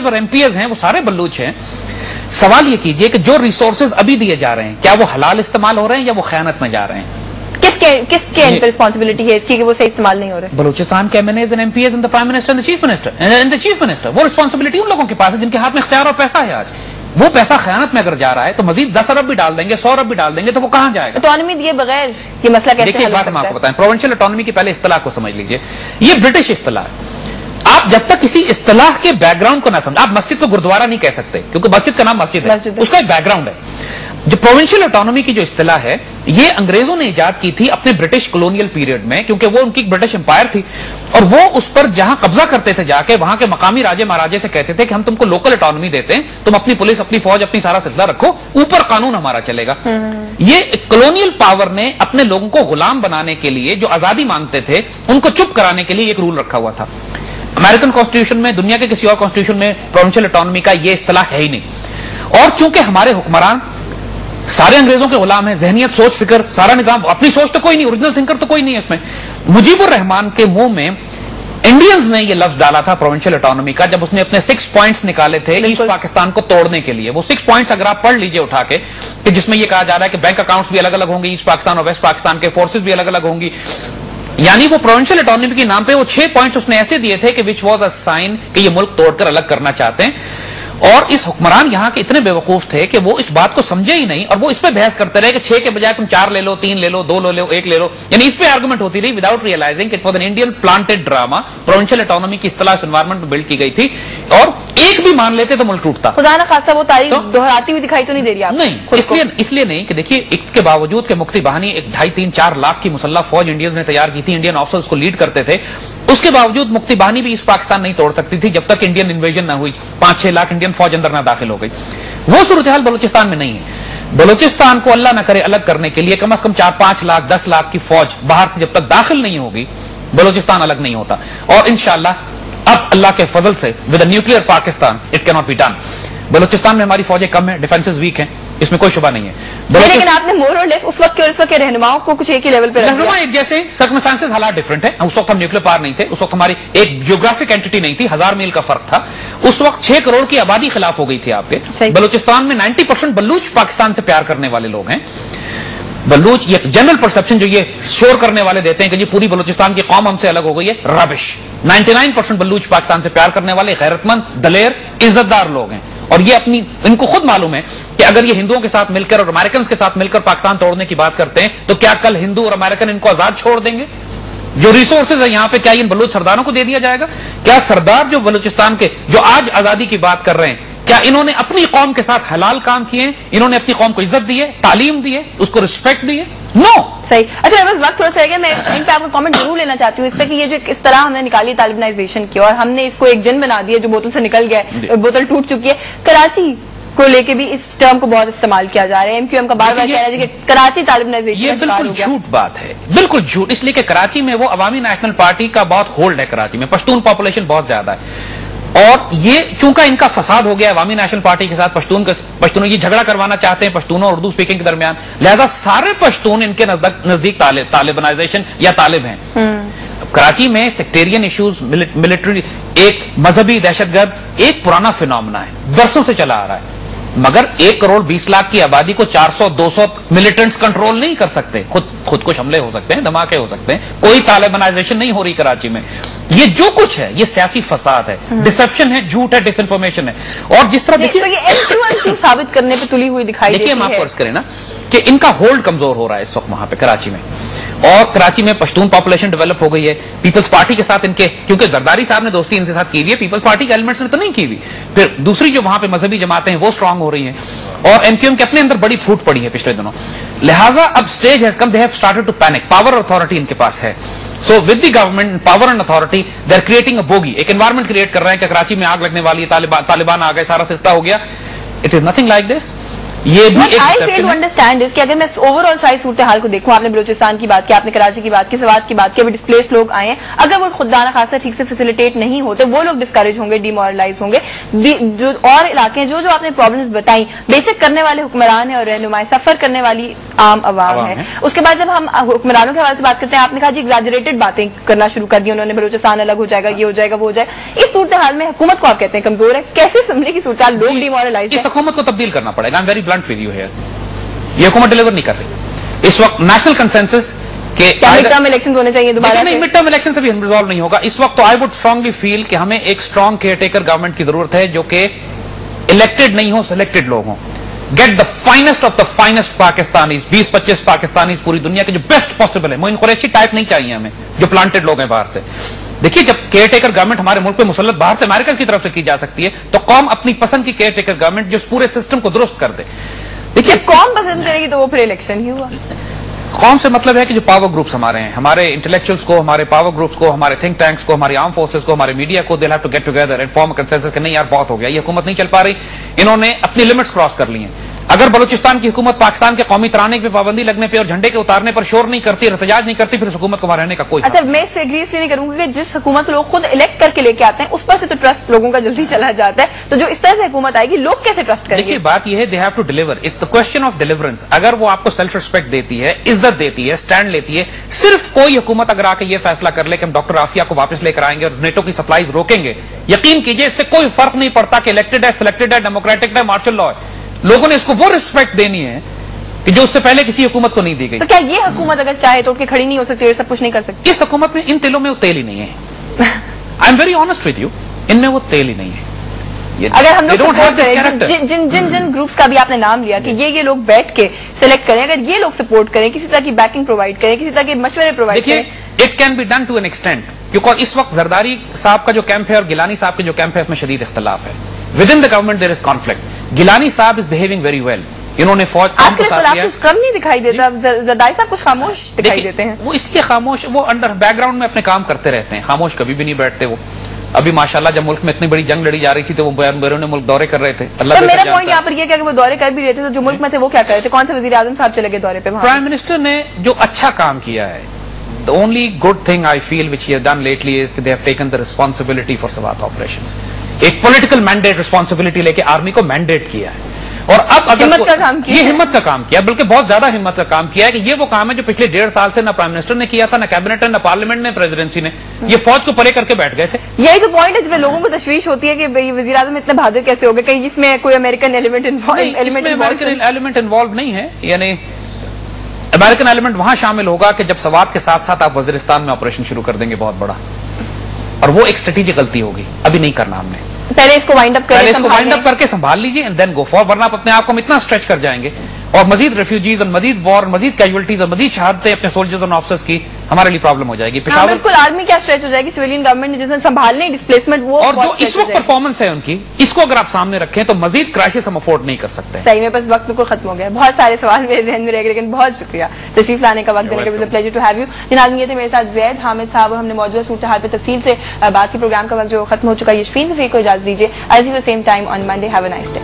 और एमपीएस हैं वो सारे बल्लूच हैं। सवाल ये कीजिए कि जो रिसोर्सेज अभी दिए जा रहे हैं क्या वो हलाल इस्तेमाल हो रहे हैं या वो खयानत में जा रहे हैं? किसके इन पर रिस्पॉन्सिबिलिटी है इसकी कि वो सही इस्तेमाल नहीं हो रहे? बलूचिस्तान के MNAs and MPS and the prime minister and the chief minister वो रिस्पॉन्सिबिलिटी उन लोगों के पास है जिनके हाथ में इख्तियार और पैसा है। आज वो पैसा खयानत में अगर जा रहा है तो मजीद 10 अरब भी डाल देंगे, 100 अरब भी डाल देंगे तो वो कहां जाएगा? ऑटोनॉमी दिए बगैर ये मसला कैसे हल हो सकता है? हम आपको बताएं, प्रोविंशियल ऑटोनॉमी की पहले इस्तिलाह को समझ लीजिए। ये ब्रिटिश इस्तिलाह है। आप जब तक किसी इस्तिलाह के बैकग्राउंड को ना समझ, आप मस्जिद को गुरुद्वारा नहीं कह सकते क्योंकि मस्जिद का नाम मस्जिद है, उसका एक बैकग्राउंड है। जो प्रोविंशियल ऑटोनॉमी की जो इस्तिलाह है ये अंग्रेजों ने इजाद की थी अपने ब्रिटिश कॉलोनियल पीरियड में, क्योंकि वो उनकी ब्रिटिश एम्पायर थी और वो उस पर जहां कब्जा करते थे जाके वहां के मकामी राजे महाराजे से कहते थे कि हम तुमको लोकल ऑटोनॉमी देते हैं, तुम अपनी पुलिस, अपनी फौज, अपनी सारा सिलसिला रखो, ऊपर कानून हमारा चलेगा। ये कॉलोनियल पावर ने अपने लोगों को गुलाम बनाने के लिए जो आजादी मांगते थे उनको चुप कराने के लिए एक रूल रखा हुआ था। अमेरिकन कॉन्स्टिट्यूशन में, दुनिया के किसी और कॉन्स्टिट्यूशन में प्रोविंशियल ऑटोनॉमी का ये इस्तिलाह है ही नहीं। और चूंकि हमारे हुक्मरान सारे अंग्रेजों के गुलाम हैं, जहनियत, सोच, फिक्र, सारा निजाम, अपनी सोच तो कोई नहीं, ओरिजिनल थिंकर तो कोई नहीं है इसमें। मुजीबुर रहमान के मुंह में इंडियंस ने ये लफ्ज डाला था प्रोविंशियल ऑटोनॉमी का जब उसने अपने 6 पॉइंट्स निकाले थे ईस्ट पाकिस्तान को तोड़ने के लिए। वो 6 पॉइंट्स अगर आप पढ़ लीजिए उठा के, कि जिसमें ये कहा जा रहा है कि बैंक अकाउंट्स भी अलग अलग होंगे ईस्ट पाकिस्तान और वेस्ट पाकिस्तान के, फोर्सेज भी अलग अलग होंगी, यानी वो प्रोविंशियल ऑटोनॉमी के नाम पे वो 6 पॉइंट्स उसने ऐसे दिए थे कि विच वाज अ साइन कि ये मुल्क तोड़कर अलग करना चाहते हैं। और इस हुक्मरान यहां के इतने बेवकूफ थे कि वो इस बात को समझे ही नहीं और वो इस पे बहस करते रहे कि 6 के बजाय तुम 4 ले लो, 3 ले लो, 2 ले लो, 1 ले लो, यानी इस पे आर्गुमेंट होती रही without realising it was an Indian planted drama. Provincial autonomy की इस्तिलाह इस एनवायरनमेंट में बिल्ड की गई थी और एक भी मान लेते तो मुल्क टूटता। खुदा ना खास्ता वो तारीख दोहराती हुई दिखाई तो नहीं दे रही आप? नहीं, इसलिए नहीं कि देखिए इसके बावजूद के मुक्ति बहानी 2.5-3-4 लाख की मुसल्लह फौज इंडियंस ने तैयार की थी, इंडियन ऑफिसर्स को लीड करते थे, उसके बावजूद मुक्ति बहानी भी ईस्ट पाकिस्तान नहीं तोड़ सकती थी जब तक इंडियन इन्वेजन ना हुई, 5-6 लाख इंडियन फौज अंदर ना दाखिल हो गई। वो सूरत हाल बलूचिस्तान में नहीं है। बलूचिस्तान को अल्लाह न करे अलग करने के लिए कम से कम 4-5 लाख 10 लाख की फौज बाहर से जब तक दाखिल नहीं होगी बलूचिस्तान अलग नहीं होता। और इंशाअल्लाह अब अल्लाह के फजल से with a nuclear Pakistan it can not be done. Balochistan में हमारी फौजें कम है, डिफेंसेस वीक हैं, इसमें कोई शुबा नहीं है। लेकिन आपने मोर और लेस उस वक्त के और इस वक्त के रहनुमाओं को कुछ एक ही लेवल पे रखा। रहनुमा एक जैसे, सर्कमस्टांसेस हालात डिफरेंट है। उस वक्त हम न्यूक्लियर पावर नहीं थे, उस वक्त हमारी एक जियोग्राफिक एंटिटी नहीं थी, 1000 मील का फर्क था। उस वक्त 6 करोड़ की आबादी खिलाफ हो गई थी आपके। बलूचिस्तान में 90% बल्लूच पाकिस्तान से प्यार करने वाले लोग हैं। बल्लूच, ये जनरल परसेप्शन जो ये शोर करने वाले देते हैं कि ये पूरी बलूचिस्तान की कौम हमसे अलग हो गई है, रबिश। 99% बल्लूच पाकिस्तान से प्यार करने वाले गैरतमंद, दलेर, इज्जतदार लोग हैं और ये इनको खुद मालूम है कि अगर ये हिंदुओं के साथ मिलकर और अमेरिकन के साथ मिलकर पाकिस्तान तोड़ने की बात करते हैं तो क्या कल हिंदू और अमेरिकन इनको आजाद छोड़ देंगे? जो रिसोर्सेज है यहाँ पे क्या इन बलूच सरदारों को दे दिया जाएगा? क्या सरदार जो बलूचिस्तान के जो आज आजादी की बात कर रहे हैं क्या इन्होंने अपनी कौम के साथ हलाल काम किए? इन्होंने अपनी कौम को इज्जत दी है, तालीम दी है, उसको रिस्पेक्ट दी है? नो। सही। अच्छा, बस वक्त थोड़ा सा रह गया, मैं इन पे आपका कमेंट जरूर लेना चाहती हूँ इस पे कि ये जो इस तरह हमने निकाली तालिबानाइजेशन की और हमने इसको एक जन बना दिया जो बोतल से निकल गया, बोतल टूट चुकी है। कराची को लेके भी इस टर्म को बहुत इस्तेमाल किया जा रहा है। एमक्यूएम का बार बार कह रहा है कि कराची तालिबानाइजेशन ये बिल्कुल झूठ बात है, बिल्कुल झूठ। इसलिए कि कराची में वो अवामी नेशनल पार्टी का बहुत होल्ड है, कराची में पश्तून पॉपुलेशन बहुत ज्यादा है और ये चूंकि इनका फसाद हो गया अवामी नेशनल पार्टी के साथ, पश्तून ये झगड़ा करवाना चाहते हैं पश्तूनों और उर्दू स्पीकिंग के दरमियान, लिहाजा सारे पश्तून इनके नजदीक तालिबानाइजेशन या तालिब हैं। कराची में सेक्टेरियन इश्यूज, मिलिट्री, एक मजहबी दहशतगर्द एक पुराना फिनोमेना है, बरसों से चला आ रहा है, मगर 1 करोड़ 20 लाख की आबादी को 400-200 मिलिटेंट्स कंट्रोल नहीं कर सकते। खुद कुछ हमले हो सकते हैं, धमाके हो सकते हैं, कोई तालिबानाइजेशन नहीं हो रही कराची में। ये जो कुछ है ये सियासी फसाद है, डिसेप्शन है, झूठ है, डिसइंफॉर्मेशन है। और जिस तरह देखिए, तो ये साबित करने पे तुली हुई दिखाई देती है। देखिए, हम आप फर्ज करें ना कि इनका होल्ड कमजोर हो रहा है इस वक्त वहां पे कराची में, और कराची में पश्तून पॉपुलेशन डेवलप हो गई है। पीपल्स पार्टी के साथ इनके, क्योंकि जरदारी साहब ने दोस्ती इनके साथ की हुई है, पीपल्स पार्टी के एलिमेंट्स ने तो नहीं की हुई। फिर दूसरी जो वहां पे मजहबी जमातें हैं वो स्ट्रांग हो रही हैं और एमक्यूएम के अपने अंदर बड़ी फूट पड़ी है पिछले दिनों। लिहाजा अब stage has come, they have started to panic. Power authority इनके पास है, so with the government power and authority they are creating a bogey, एक एनवायरमेंट क्रिएट कर रहे हैं कि कराची में आग लगने वाली है, तालिबान आ गए, सारा सिस्ता हो गया। It is nothing like this. ये भी एक आई फेल टू अंडरस्टैंड इस कि अगर मैं ओवरऑल सारी सूरत हाल को देखूं, आपने बलूचिस्तान की बात की, आपने कराची की बात की, सवात की बात की, अभी डिस्प्लेस्ड लोग आए हैं, अगर वो खुदाना खासा ठीक से फैसिलिटेट नहीं होते वो लोग डिस्करेज होंगे, डिमोरलाइज होंगे। जो और इलाके जो आपने प्रॉब्लम्स बताई, बेशक करने वाले हुक्मरान है और रहनुमाएं, सफर करने वाली عام عوام ہے. اس کے بعد جب ہم حکمرانوں کے حوالے سے بات کرتے ہیں, آپ نے کہا جی ایگزاجریٹڈ باتیں کرنا شروع کر دی انہوں نے, بلوچستان الگ ہو جائے گا, یہ ہو جائے گا, وہ ہو جائے گا. اس صورتحال میں حکومت کو آپ کہتے ہیں کمزور ہے, کیسے سنبھلے کی صورتحال؟ لوگ ڈیمورلائز ہیں. اس حکومت کو تبدیل کرنا پڑے گا. I am very blunt with you here. یہ حکومت ڈیلیور نہیں کر رہی اس وقت. نیشنل کنسنسس کہ مڈ ٹرم الیکشن ہونے چاہیے دوبارہ. نہیں, مڈ ٹرم الیکشن سے بھی ریزالو نہیں ہوگا اس وقت. تو آئی وڈ اسٹرانگلی فیل کہ ہمیں ایک اسٹرانگ کیئر ٹیکر گورنمنٹ کی ضرورت ہے جو کہ الیکٹڈ نہیں ہو, سلیکٹڈ لوگ ہوں. Get the finest of the finest Pakistanis, 20-25 Pakistanis پوری دنیا کے جو بیسٹ پاسبل ہے. معین قریشی ٹائپ نہیں چاہیے ہمیں جو پلانٹڈ لوگ ہیں باہر سے. دیکھیے جب کیئر ٹیکر گورنمنٹ ہمارے ملک پہ مسلط باہر سے امریکہ کی طرف سے کی جا سکتی ہے تو قوم اپنی پسند کی کیئر ٹیکر گورنمنٹ جو اس پورے سسٹم کو درست کر دے. دیکھیے قوم پسند کرے گی تو وہ پھر الیکشن ہی ہوا. قوم سے مطلب ہے کہ جو پاور گروپس ہمارے ہیں, ہمارے انٹلیکچوئلس کو, ہمارے پاور گروپس کو, ہمارے تھنک ٹینکس کو, ہماری آرم فورسز کو, ہمارے میڈیا کو, they have to get together and form consensus کہ نہیں یار بہت ہو گیا, یہ حکومت نہیں چل پا رہی, انہوں نے اپنی لمٹس کراس کر لی ہیں. اگر بلوچستان کی حکومت پاکستان کے قومی ترانے پہ پابندی لگنے پہ اور جھنڈے کے اتارنے پر شور نہیں کرتی, احتجاج نہیں کرتی, پھر اس حکومت کو وہاں رہنے کا کوئی. اچھا میں اس سے ایگری اس لیے نہیں کروں گی کہ جس حکومت لوگ خود الیکٹ کر کے لے کے آتے ہیں اس پر سے تو ٹرسٹ لوگوں کا جلدی چلا جاتا ہے, تو جو اس طرح سے حکومت آئے گی لوگ کیسے ٹرسٹ کریں گے؟ دیکھیے بات یہ ہے they have to deliver. It's the question of deliverance. اگر وہ آپ کو سیلف ریسپیکٹ دیتی ہے, عزت دیتی ہے, اسٹینڈ لیتی ہے. صرف کوئی حکومت اگر آ کے یہ فیصلہ کر لے کہ ہم ڈاکٹر عافیہ کو واپس لے کر آئیں گے اور نیٹو کی سپلائیز روکیں گے, یقین کیجیے اس سے کوئی فرق نہیں پڑتا کہ الیکٹڈ ہے, سلیکٹڈ ہے, ڈیموکریٹک ہے, مارشل لا ہے. لوگوں نے اس کو وہ ریسپیکٹ دینی ہے کہ جو اس سے پہلے کسی حکومت کو نہیں دی گئی. تو کیا یہ حکومت اگر چاہے تو کہ کھڑی نہیں ہو سکتی, سب کچھ نہیں کر سکتی؟ اس حکومت میں ان تیلوں میں وہ تیل ہی نہیں ہے. I am very honest with you, ان میں وہ تیل ہی نہیں ہے. اگر ہم لوگ جن گروپس کا بھی آپ نے نام لیا کہ یہ لوگ بیٹھ کے سلیکٹ کریں, اگر یہ لوگ سپورٹ کریں, کسی طرح کی بیکنگ پرووائڈ کریں, کسی طرح کے مشورے پرووائڈ کریں, it can be done to an extent. کیونکہ اس وقت زرداری صاحب کا جو کیمپ ہے اور گیلانی صاحب کے جو کیمپ ہے اس میں شدید اختلاف ہے. With in the government there is conflict. Gilani صاحب از بہیونگ ویری ویل, انہوں نے فوج آج کل کچھ کم نہیں دکھائی دیتا, زرداری صاحب کچھ خاموش دکھائی دیتے ہیں. وہ اس لیے خاموش, وہ انڈر بیک گراؤنڈ میں اپنے کام کرتے رہتے ہیں, خاموش کبھی بھی نہیں بیٹھتے. وہ ابھی ماشاءاللہ جب ملک میں اتنی بڑی جنگ لڑی جا رہی تھی تو وہ بیرون ملک دورے کر رہے تھے. اللہ میرا پوائنٹ یہاں پر یہ کہ وہ دورے کر بھی رہے تھے تو جو ملک میں تھے وہ کیا کر رہے تھے؟ کون سے وزیر اعظم صاحب چلے گئے دورے پہ؟ پرائم منسٹر نے جو اچھا کام کیا ہے, the only good thing I feel which he has done lately is that they have taken the responsibility for Swat operations. ایک پولیٹیکل مینڈیٹ ریسپانسبلٹی لے کے آرمی کو مینڈیٹ کیا ہے, اور اب اگر یہ ہمت کا کام کیا, بلکہ بہت زیادہ ہمت کا کام کیا ہے کہ یہ وہ کام ہے جو پچھلے 1.5 سال سے نہ پرائم منسٹر نے کیا تھا, نہ کیبنٹ نے, نہ پارلیمنٹ نے, پریزیڈنسی نے. یہ فوج کو پرے کر کے بیٹھ گئے تھے. یہی تو پوائنٹ ہے جس میں لوگوں کو تشویش ہوتی ہے کہ وزیر اعظم اتنے بہادر کیسے ہو گئے, کہیں جس میں کوئی امریکن ایلیمنٹ انوالو نہیں ہے. یعنی امریکن ایلیمنٹ وہاں شامل ہوگا کہ جب سوات کے ساتھ ساتھ آپ وزیرستان میں آپریشن شروع کر دیں گے بہت بڑا, اور وہ ایک اسٹریٹجک غلطی ہوگی. ابھی نہیں کرنا ہم نے, پہلے اس کو وائنڈ اپ کر کے سنبھال لیجیے اینڈ دین گو فار, ورنہ آپ اپنے آپ کو ہم اتنا اسٹریچ کر جائیں گے اور مزید ریفیوجیز اور مزید وار, مزید کیجولٹیز اور مزید شہادتیں اپنے سولجرز اور آفیسرز کی ہمارے لیے پرابلم ہو جائے گی. پشاور بالکل آرمی کیا اسٹریچ ہو جائے گی, سویلین گورنمنٹ نے جس نے سنبھالنے ڈسپلیسمنٹ وہ, اور جو اس وقت پرفارمنس ہے ان کی, اس کو اگر آپ سامنے رکھیں تو مزید کرائسس ہم افورڈ نہیں کر سکتے. صحیح میں بس وقت بالکل ختم ہو گیا. بہت سارے سوال میرے ذہن میں رہ گئے, لیکن بہت شکریہ تشریف لانے کا, وقت دینے کا. Pleasure to have you. جناب یہ تھے میرے ساتھ زید حامد صاحب, اور ہم نے موجودہ صورتحال پہ تفصیل سے بات کی. پروگرام کا وقت جو ختم ہو چکا ہے, یشفین صفی کو اجازت دیجیے. I see you same time on Monday. Have a nice day.